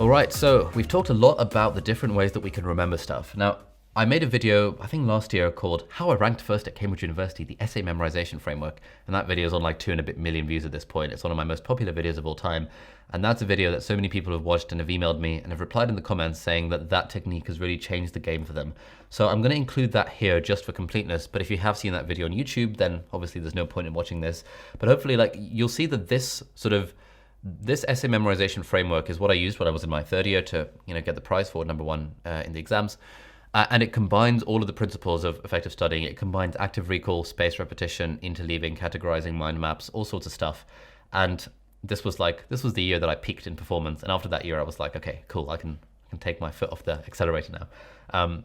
All right, so we've talked a lot about the different ways that we can remember stuff. Now, I made a video, I think last year, called How I Ranked First at Cambridge University, the Essay Memorization Framework. And that video is on like 2 and a bit million views at this point. It's one of my most popular videos of all time. And that's a video that so many people have watched and have emailed me and have replied in the comments saying that that technique has really changed the game for them. So I'm gonna include that here just for completeness. But if you have seen that video on YouTube, then obviously there's no point in watching this. But hopefully you'll see that this essay memorization framework is what I used when I was in my third year to get the prize for number one in the exams. And it combines all of the principles of effective studying. It combines active recall, spaced repetition, interleaving, categorizing, mind maps, all sorts of stuff. And this was the year that I peaked in performance. And after that year, I was like, okay, cool, I can take my foot off the accelerator now.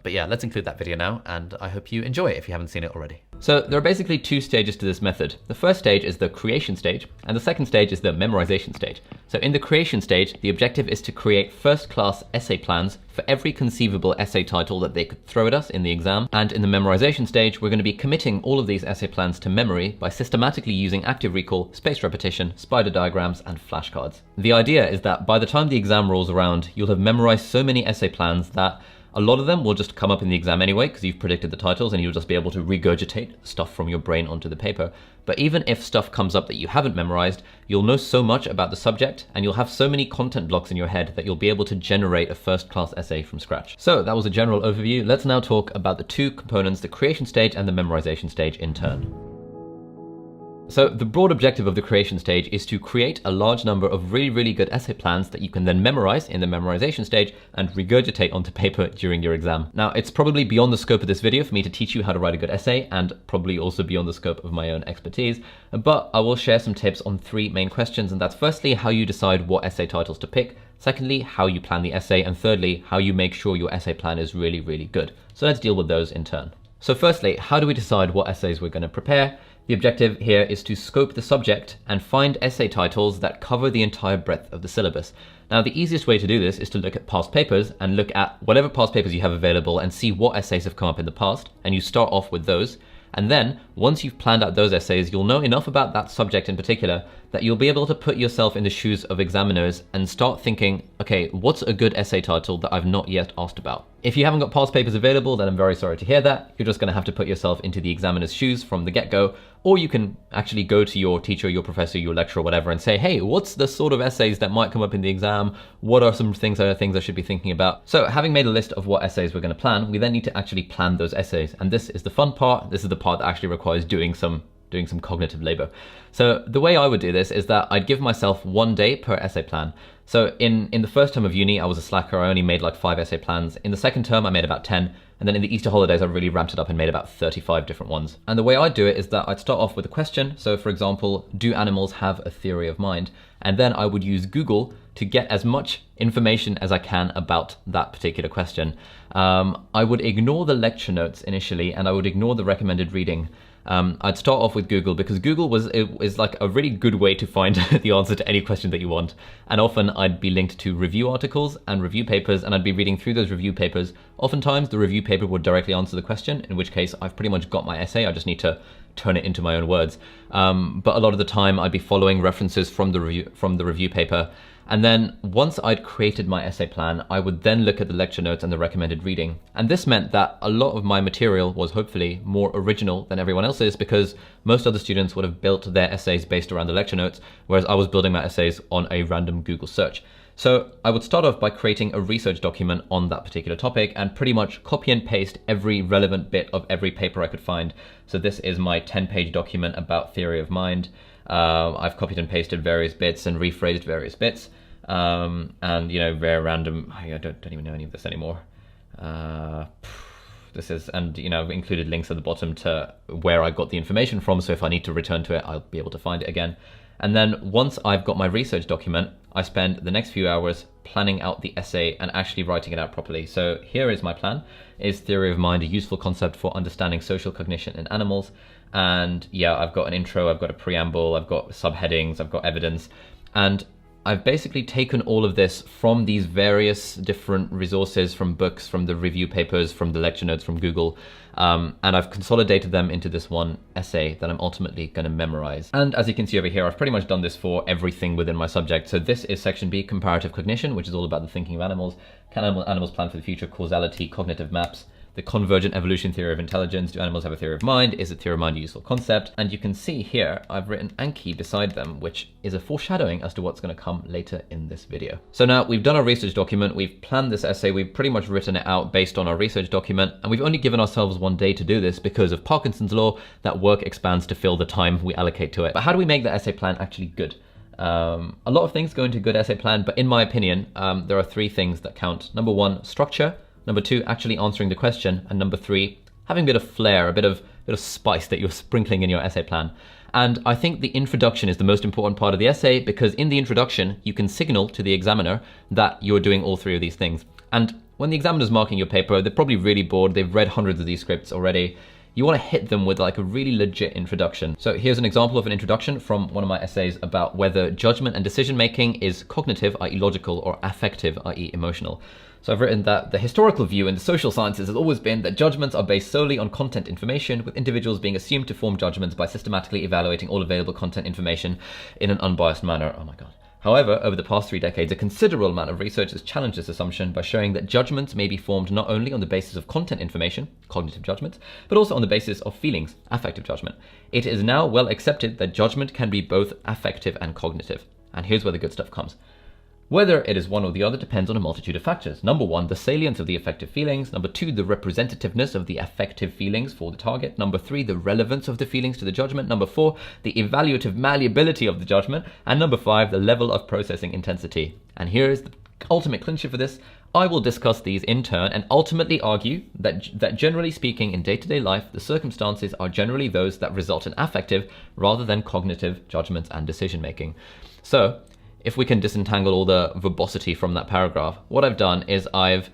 But yeah, let's include that video now, and I hope you enjoy it if you haven't seen it already. So there are basically 2 stages to this method. The first stage is the creation stage, and the second stage is the memorization stage. So in the creation stage, the objective is to create first-class essay plans for every conceivable essay title that they could throw at us in the exam. And in the memorization stage, we're going to be committing all of these essay plans to memory by systematically using active recall, spaced repetition, spider diagrams, and flashcards. The idea is that by the time the exam rolls around, you'll have memorized so many essay plans that a lot of them will just come up in the exam anyway because you've predicted the titles and you'll just be able to regurgitate stuff from your brain onto the paper. But even if stuff comes up that you haven't memorized, you'll know so much about the subject and you'll have so many content blocks in your head that you'll be able to generate a first-class essay from scratch. So that was a general overview. Let's now talk about the 2 components, the creation stage and the memorization stage in turn. So the broad objective of the creation stage is to create a large number of really good essay plans that you can then memorize in the memorization stage and regurgitate onto paper during your exam. Now, it's probably beyond the scope of this video for me to teach you how to write a good essay, and probably also beyond the scope of my own expertise, but I will share some tips on 3 main questions, and that's firstly, how you decide what essay titles to pick, secondly, how you plan the essay, and thirdly, how you make sure your essay plan is really good. So let's deal with those in turn. So firstly, how do we decide what essays we're going to prepare? The objective here is to scope the subject and find essay titles that cover the entire breadth of the syllabus. Now, the easiest way to do this is to look at past papers and look at whatever past papers you have available and see what essays have come up in the past, and you start off with those. And then once you've planned out those essays, you'll know enough about that subject in particular that you'll be able to put yourself in the shoes of examiners and start thinking, okay, what's a good essay title that I've not yet asked about? If you haven't got past papers available, then I'm very sorry to hear that. You're just going to have to put yourself into the examiner's shoes from the get-go, or you can actually go to your teacher, your professor, your lecturer, whatever, and say, hey, what's the sort of essays that might come up in the exam? What are some things I should be thinking about? So having made a list of what essays we're going to plan, we then need to actually plan those essays. And this is the fun part. This is the part that actually requires doing some cognitive labor. So the way I would do this is that I'd give myself 1 day per essay plan. So in the first term of uni, I was a slacker. I only made like 5 essay plans. In the second term, I made about 10. And then in the Easter holidays, I really ramped it up and made about 35 different ones. And the way I'd do it is that I'd start off with a question. So for example, do animals have a theory of mind? And then I would use Google to get as much information as I can about that particular question. I would ignore the lecture notes initially, and I would ignore the recommended reading. I'd start off with Google because Google is like a really good way to find the answer to any question that you want. And often I'd be linked to review articles and review papers, and I'd be reading through those review papers. Oftentimes the review paper would directly answer the question, in which case I've pretty much got my essay. I just need to turn it into my own words. But a lot of the time I'd be following references from the review paper. And then once I'd created my essay plan, I would then look at the lecture notes and the recommended reading. And this meant that a lot of my material was hopefully more original than everyone else's, because most other students would have built their essays based around the lecture notes, whereas I was building my essays on a random Google search. So I would start off by creating a research document on that particular topic and pretty much copy and paste every relevant bit of every paper I could find. So this is my 10-page document about theory of mind. I've copied and pasted various bits and rephrased various bits. And very random. I don't even know any of this anymore. This is, and I've included links at the bottom to where I got the information from, so if I need to return to it, I'll be able to find it again. And then once I've got my research document, I spend the next few hours planning out the essay and actually writing it out properly. So here is my plan. Is theory of mind a useful concept for understanding social cognition in animals? And yeah, I've got an intro, I've got a preamble, I've got subheadings, I've got evidence. And I've basically taken all of this from these various different resources, from books, from the review papers, from the lecture notes from Google, and I've consolidated them into this one essay that I'm ultimately going to memorize. And as you can see over here, I've pretty much done this for everything within my subject. So this is section B, comparative cognition, which is all about the thinking of animals. Can animals plan for the future? Causality, cognitive maps. The convergent evolution theory of intelligence. Do animals have a theory of mind? Is a theory of mind a useful concept? And you can see here, I've written Anki beside them, which is a foreshadowing as to what's going to come later in this video. So now we've done our research document, we've planned this essay, we've pretty much written it out based on our research document, and we've only given ourselves one day to do this because of Parkinson's law, that work expands to fill the time we allocate to it. But how do we make the essay plan actually good? A lot of things go into a good essay plan, but in my opinion, there are three things that count. Number one, structure. Number two, actually answering the question. And number three, having a bit of flair, a bit of spice that you're sprinkling in your essay plan. And I think the introduction is the most important part of the essay, because in the introduction, you can signal to the examiner that you're doing all three of these things. And when the examiner's marking your paper, they're probably really bored. They've read hundreds of these scripts already. You want to hit them with like a really legit introduction. So here's an example of an introduction from one of my essays about whether judgment and decision making is cognitive, i.e. logical, or affective, i.e. emotional. So I've written that the historical view in the social sciences has always been that judgments are based solely on content information, with individuals being assumed to form judgments by systematically evaluating all available content information in an unbiased manner. Oh my God. However, over the past 3 decades, a considerable amount of research has challenged this assumption by showing that judgments may be formed not only on the basis of content information, cognitive judgment, but also on the basis of feelings, affective judgment. It is now well accepted that judgment can be both affective and cognitive. And here's where the good stuff comes. Whether it is one or the other depends on a multitude of factors. Number one, the salience of the affective feelings. Number two, the representativeness of the affective feelings for the target. Number three, the relevance of the feelings to the judgment. Number four, the evaluative malleability of the judgment. And number five, the level of processing intensity. And here is the ultimate clincher for this. I will discuss these in turn and ultimately argue that generally speaking in day-to-day life, the circumstances are generally those that result in affective rather than cognitive judgments and decision-making. So, if we can disentangle all the verbosity from that paragraph, what I've done is I've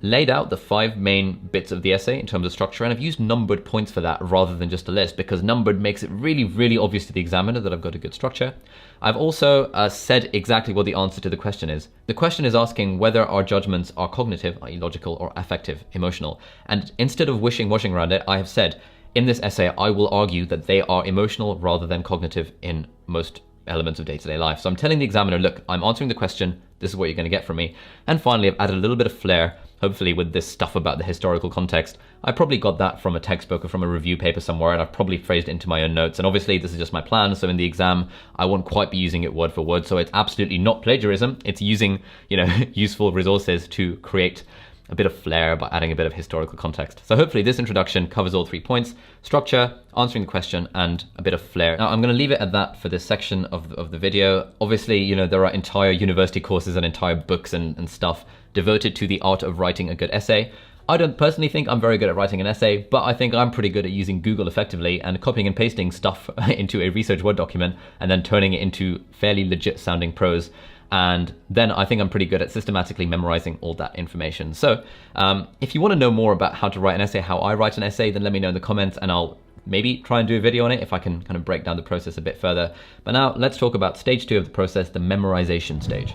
laid out the 5 main bits of the essay in terms of structure, and I've used numbered points for that rather than just a list, because numbered makes it really, really obvious to the examiner that I've got a good structure. I've also said exactly what the answer to the question is. The question is asking whether our judgments are cognitive, i.e. logical, or affective, emotional. And instead of wishing-washing around it, I have said, in this essay, I will argue that they are emotional rather than cognitive in most elements of day-to-day life. So I'm telling the examiner, look, I'm answering the question, this is what you're going to get from me. And finally, I've added a little bit of flair, hopefully with this stuff about the historical context. I probably got that from a textbook or from a review paper somewhere, and I've probably phrased it into my own notes. And obviously this is just my plan, so in the exam, I won't quite be using it word for word. So it's absolutely not plagiarism. It's using, useful resources to create a bit of flair by adding a bit of historical context. So hopefully this introduction covers all 3 points: structure, answering the question, and a bit of flair. Now I'm going to leave it at that for this section of the video. Obviously, there are entire university courses and entire books and stuff devoted to the art of writing a good essay. I don't personally think I'm very good at writing an essay, but I think I'm pretty good at using Google effectively and copying and pasting stuff into a research Word document and then turning it into fairly legit sounding prose. And then I think I'm pretty good at systematically memorizing all that information. So if you want to know more about how to write an essay, how I write an essay, then let me know in the comments and I'll maybe try and do a video on it if I can kind of break down the process a bit further. But now let's talk about stage 2 of the process, the memorization stage.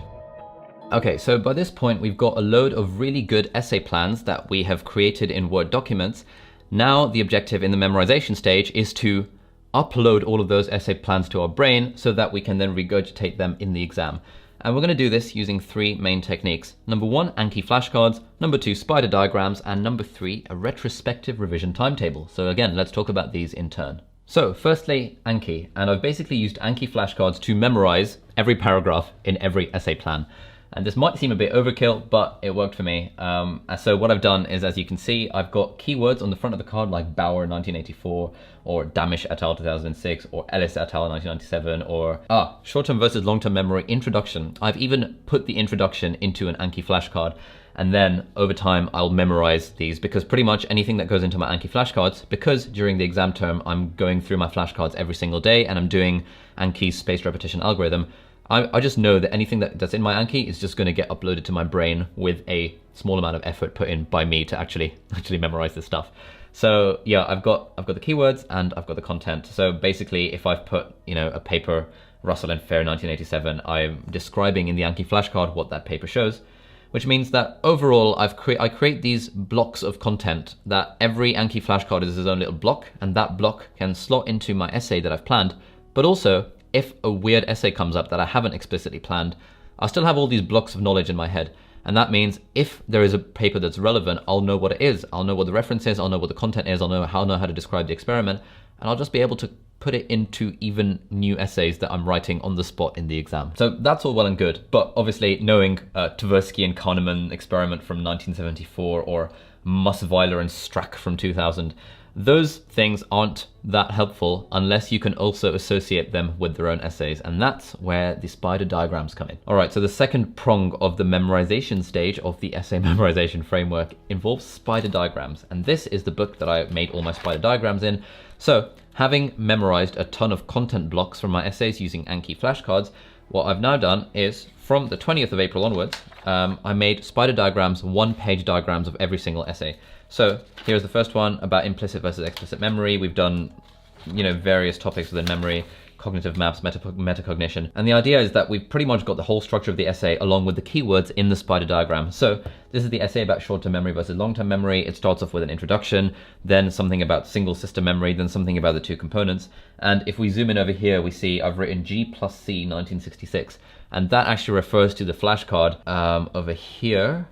Okay, so by this point, we've got a load of really good essay plans that we have created in Word documents. Now the objective in the memorization stage is to upload all of those essay plans to our brain so that we can then regurgitate them in the exam. And we're going to do this using 3 main techniques. Number 1, Anki flashcards. Number 2, spider diagrams. And number 3, a retrospective revision timetable. So again, let's talk about these in turn. So firstly, Anki. And I've basically used Anki flashcards to memorize every paragraph in every essay plan. And this might seem a bit overkill, but it worked for me. So what I've done is, as you can see, I've got keywords on the front of the card like Bauer 1984, or Damisch et al. 2006, or Ellis et al. 1997, or short-term versus long-term memory introduction. I've even put the introduction into an Anki flashcard, and then over time I'll memorize these, because pretty much anything that goes into my Anki flashcards, because during the exam term I'm going through my flashcards every single day and I'm doing Anki's spaced repetition algorithm, I just know that anything that's in my Anki is just going to get uploaded to my brain with a small amount of effort put in by me to actually memorize this stuff. So yeah, I've got the keywords and I've got the content. So basically, if I've put a paper Russell and Fair 1987, I'm describing in the Anki flashcard what that paper shows, which means that overall I create these blocks of content that every Anki flashcard is its own little block, and that block can slot into my essay that I've planned. But also, if a weird essay comes up that I haven't explicitly planned, I'll still have all these blocks of knowledge in my head. And that means if there is a paper that's relevant, I'll know what it is. I'll know what the reference is, I'll know what the content is, I'll know how to describe the experiment, and I'll just be able to put it into even new essays that I'm writing on the spot in the exam. So that's all well and good, but obviously knowing Tversky and Kahneman experiment from 1974 or Musweiler and Strack from 2000, those things aren't that helpful unless you can also associate them with their own essays, and that's where the spider diagrams come in. All right, so the second prong of the memorization stage of the essay memorization framework involves spider diagrams, and this is the book that I made all my spider diagrams in. So having memorized a ton of content blocks from my essays using Anki flashcards, what I've now done is from the 20th of April onwards, I made spider diagrams, one-page diagrams of every single essay. So here's the first one about implicit versus explicit memory. We've done, various topics within memory, cognitive maps, metacognition. And the idea is that we've pretty much got the whole structure of the essay along with the keywords in the spider diagram. So this is the essay about short-term memory versus long-term memory. It starts off with an introduction, then something about single system memory, then something about the two components. And if we zoom in over here, we see I've written G plus C 1966. And that actually refers to the flashcard over here,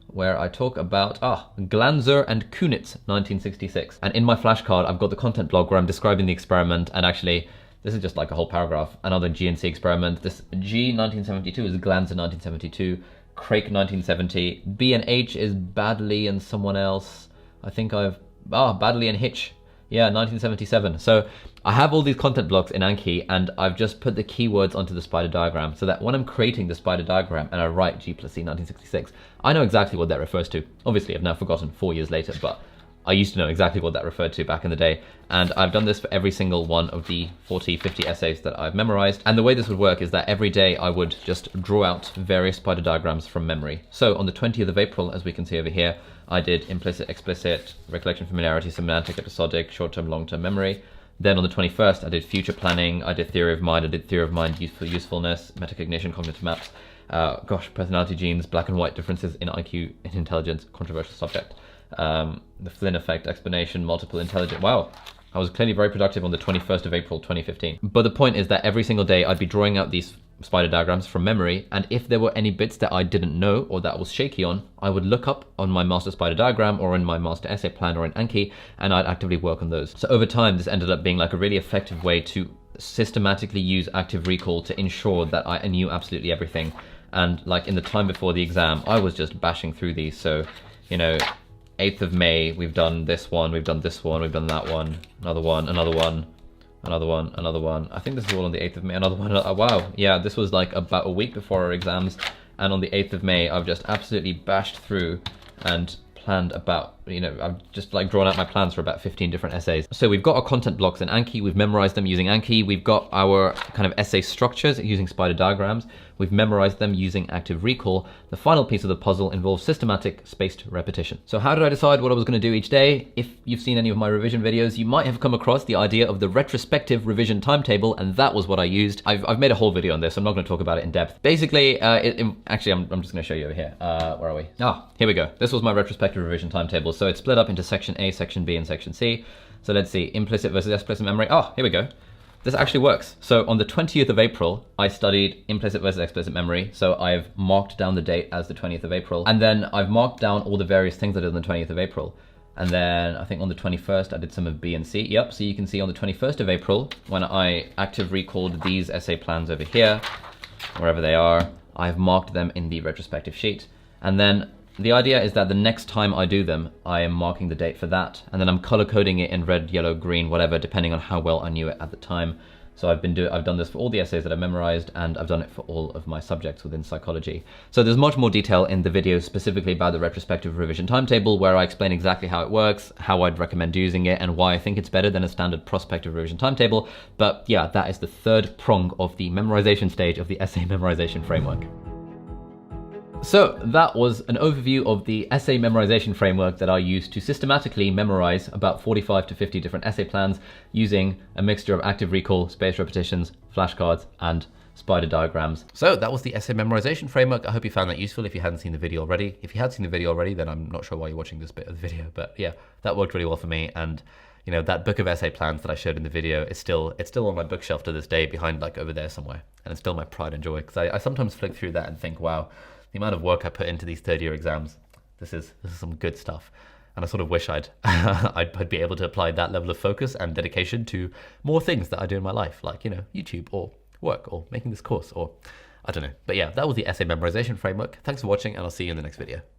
where I talk about Glanzer and Kunitz 1966. And in my flashcard, I've got the content blog where I'm describing the experiment, and actually this is just like a whole paragraph. Another GNC experiment. This G 1972 is Glanzer 1972, Craik 1970, B and H is Baddeley and someone else. I think Baddeley and Hitch. Yeah, 1977. So I have all these content blocks in Anki, and I've just put the keywords onto the spider diagram so that when I'm creating the spider diagram and I write G plus C 1966, I know exactly what that refers to. Obviously, I've now forgotten 4 years later, but I used to know exactly what that referred to back in the day. And I've done this for every single one of the 40, 50 essays that I've memorized. And the way this would work is that every day I would just draw out various spider diagrams from memory. So on the 20th of April, as we can see over here, I did implicit, explicit, recollection, familiarity, semantic, episodic, short-term, long-term memory. Then on the 21st, I did future planning, I did theory of mind, I did theory of mind, usefulness, metacognition, cognitive maps, personality genes, black and white differences in IQ and intelligence, controversial subject. The Flynn effect, explanation, multiple intelligence. Wow, I was clearly very productive on the 21st of April 2015. But the point is that every single day I'd be drawing out these spider diagrams from memory, and if there were any bits that I didn't know or that I was shaky on, I would look up on my master spider diagram or in my master essay plan or in Anki, and I'd actively work on those. So over time, this ended up being like a really effective way to systematically use active recall to ensure that I knew absolutely everything. And like in the time before the exam, I was just bashing through these. So, 8th of May, we've done this one, we've done this one, we've done that one, another one, another one, another one, another one. I think this is all on the 8th of May, another one. Wow, yeah, this was like about a week before our exams. And on the 8th of May, I've just absolutely bashed through and planned about, I've just like drawn out my plans for about 15 different essays. So we've got our content blocks in Anki, we've memorized them using Anki, we've got our kind of essay structures using spider diagrams, we've memorized them using active recall. The final piece of the puzzle involves systematic spaced repetition. So how did I decide what I was going to do each day? If you've seen any of my revision videos, you might have come across the idea of the retrospective revision timetable, and that was what I used. I've made a whole video on this, so I'm not going to talk about it in depth. Basically, actually, I'm just going to show you over here. Where are we? Here we go. This was my retrospective revision timetable. So it's split up into section A, section B, and section C. So let's see, implicit versus explicit memory. Here we go. This actually works. So on the 20th of April, I studied implicit versus explicit memory. So I've marked down the date as the 20th of April. And then I've marked down all the various things I did on the 20th of April. And then I think on the 21st, I did some of B and C. Yep, so you can see on the 21st of April, when I active recalled these essay plans over here, wherever they are, I've marked them in the retrospective sheet. And then the idea is that the next time I do them, I am marking the date for that, and then I'm color coding it in red, yellow, green, whatever, depending on how well I knew it at the time. So I've done this for all the essays that I've memorized, and I've done it for all of my subjects within psychology. So there's much more detail in the video specifically about the retrospective revision timetable, where I explain exactly how it works, how I'd recommend using it, and why I think it's better than a standard prospective revision timetable. But yeah, that is the third prong of the memorization stage of the essay memorization framework. So that was an overview of the essay memorization framework that I use to systematically memorize about 45 to 50 different essay plans using a mixture of active recall, spaced repetitions, flashcards, and spider diagrams. So that was the essay memorization framework. I hope you found that useful if you hadn't seen the video already. If you had seen the video already, then I'm not sure why you're watching this bit of the video, but yeah, that worked really well for me. And you know, that book of essay plans that I showed in the video is still on my bookshelf to this day, behind like over there somewhere. And it's still my pride and joy, because I sometimes flick through that and think, wow, the amount of work I put into these third year exams, this is some good stuff. And I sort of wish I'd be able to apply that level of focus and dedication to more things that I do in my life, like, you know, YouTube or work or making this course or I don't know. But yeah, that was the essay memorization framework. Thanks for watching, and I'll see you in the next video.